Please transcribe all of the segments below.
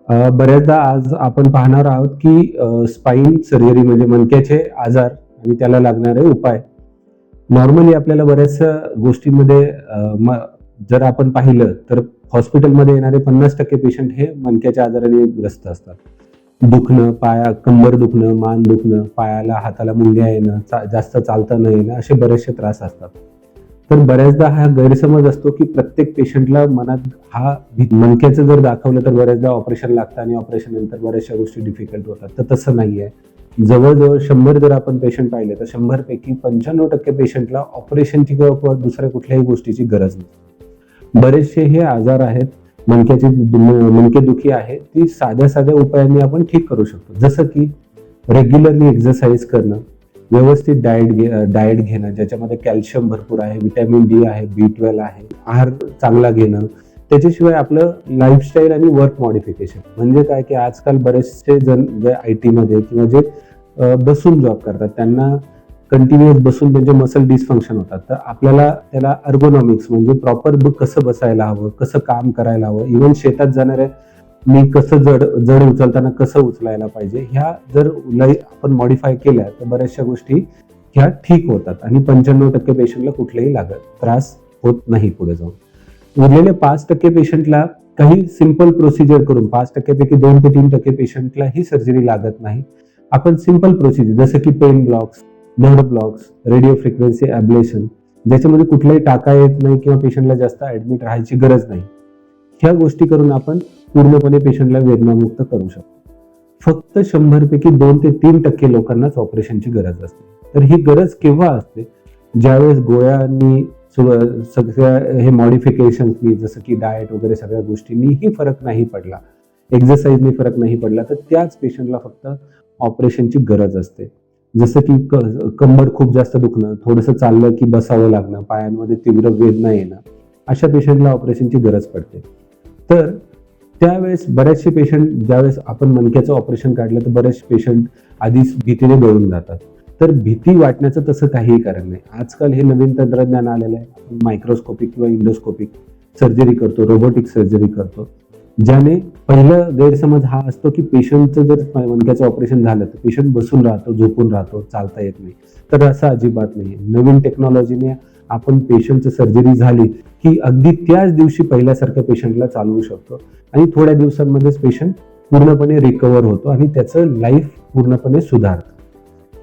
बऱ्याचदा आज आपण पाहणार आहोत की स्पाइन सर्जरी म्हणजे मणक्याचे आजार आणि त्याला लागणारे उपाय. नॉर्मली आपल्याला बऱ्याचशा गोष्टींमध्ये जर आपण पाहिलं तर हॉस्पिटलमध्ये येणारे 50% पेशंट हे मणक्याच्या आजाराने ग्रस्त असतात. दुखणं, कंबर दुखणं, मान दुखणं, पायाला हाताला मुंग्या येणं, जास्त चालता न येणं, असे बरेचसे त्रास असतात. तर बऱ्याचदा हा गैरसमज असतो की प्रत्येक पेशंटला मनात मणक्याचं जर दाखवलं तर बऱ्याचदा ऑपरेशन लागतं आणि ऑपरेशन नंतर बऱ्याचशा गोष्टी डिफिकल्ट होतात. तर तसं नाहीये. जवळजवळ 100 जर आपण पेशंट पाहिले तर 100 पैकी 95% पेशंटला ऑपरेशनची किंवा दुसऱ्या कुठल्याही गोष्टीची गरज नाही. बरेचसे हे आजार आहेत, मणकेदुखी आहे, ती साध्या साध्या उपायांनी आपण ठीक करू शकतो. जसं की रेग्युलरली एक्सरसाइज करणं, व्यवस्थित डाएट घेणं ज्याच्यामध्ये कॅल्शियम भरपूर आहे, व्हिटॅमिन डी आहे, B12 आहे, आहार चांगला घेणं. त्याच्याशिवाय आपलं लाईफस्टाईल आणि वर्क मॉडिफिकेशन म्हणजे काय की आजकाल बरेचसे जण जे IT मध्ये किंवा जे बसून जॉब करतात त्यांना कंटिन्युअस बसून त्यांचे मसल डिस्फंक्शन होतात. तर आपल्याला त्याला अर्गोनॉमिक्स म्हणजे प्रॉपर कसं बसायला हवं, कसं काम करायला हवं, इव्हन शेतात जाणाऱ्या मी कसं जड उचलताना कसं उचलायला पाहिजे, ह्या जर आपण मॉडिफाय केल्या तर बऱ्याचशा गोष्टी ह्या ठीक होतात आणि 95% पेशंटला कुठलेही त्रास होत नाही पुढे जाऊन. उरलेले 5% पेशंटला काही सिंपल प्रोसिजर करून 5% पैकी 2 ते 3% पेशंटला ही सर्जरी लागत नाही. आपण सिंपल प्रोसिजर जसं की pain blocks, nerve blocks, radio frequency ablation ज्याच्यामध्ये कुठलाही टाका येत नाही किंवा पेशंटला जास्त ऍडमिट राहायची गरज नाही, ह्या गोष्टी करून आपण पूर्णपणे पेशंटला वेदनामुक्त करू शकतो. फक्त 100 पैकी 2 ते 3% लोकांनाच ऑपरेशनची गरज असते. तर ही गरज केव्हा असते? ज्यावेळेस गोळ्यांनी सगळ्या हे मॉडिफिकेशन्सनी जसं की डाएट वगैरे सगळ्या गोष्टींनीही फरक नाही पडला, एक्सरसाइजनी फरक नाही पडला, तर त्याच पेशंटला फक्त ऑपरेशनची गरज असते. जसं की कंबर खूप जास्त दुखणं, थोडंसं चाललं की बसावं लागणं, पायांमध्ये तीव्र वेदना येणं, अशा पेशंटला ऑपरेशनची गरज पडते. तर त्यावेळेस बरेचसे पेशंट ज्यावेळेस आपण मणक्याचं ऑपरेशन काढलं तर बरेचसे पेशंट आधीच भीतीने गळून जातात. तर भीती वाटण्याचं तसं काहीही कारण नाही. आजकाल हे नवीन तंत्रज्ञान आलेलं आहे. आपण मायक्रोस्कोपिक किंवा इंडोस्कोपिक सर्जरी करतो, रोबोटिक सर्जरी करतो, ज्याने पहिला गैरसमज हा असतो की पेशंटचं जर मणक्याचं ऑपरेशन झालं तर पेशंट बसून राहतो, झोपून राहतो, चालता येत नाही. तर असं अजिबात नाही. नवीन टेक्नॉलॉजीने आपण पेशंटचं सर्जरी झाली की अगदी त्याच दिवशी पहिल्यासारखं पेशंटला चालवू शकतो आणि थोड्या दिवसांमध्येच पेशंट पूर्णपणे रिकव्हर होतो आणि त्याचं लाईफ पूर्णपणे सुधारतं.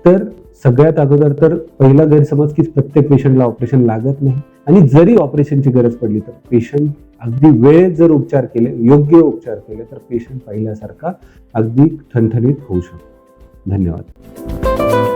तर सगळ्यात अगोदर तर पहिला गैरसमज की प्रत्येक पेशंटला ऑपरेशन लागत नाही आणि जरी ऑपरेशनची गरज पडली तर पेशंट अगदी वेळेत जर उपचार केले, योग्य उपचार केले तर पेशंट पहिल्यासारखा अगदी ठणठणीत होऊ शकतो. धन्यवाद.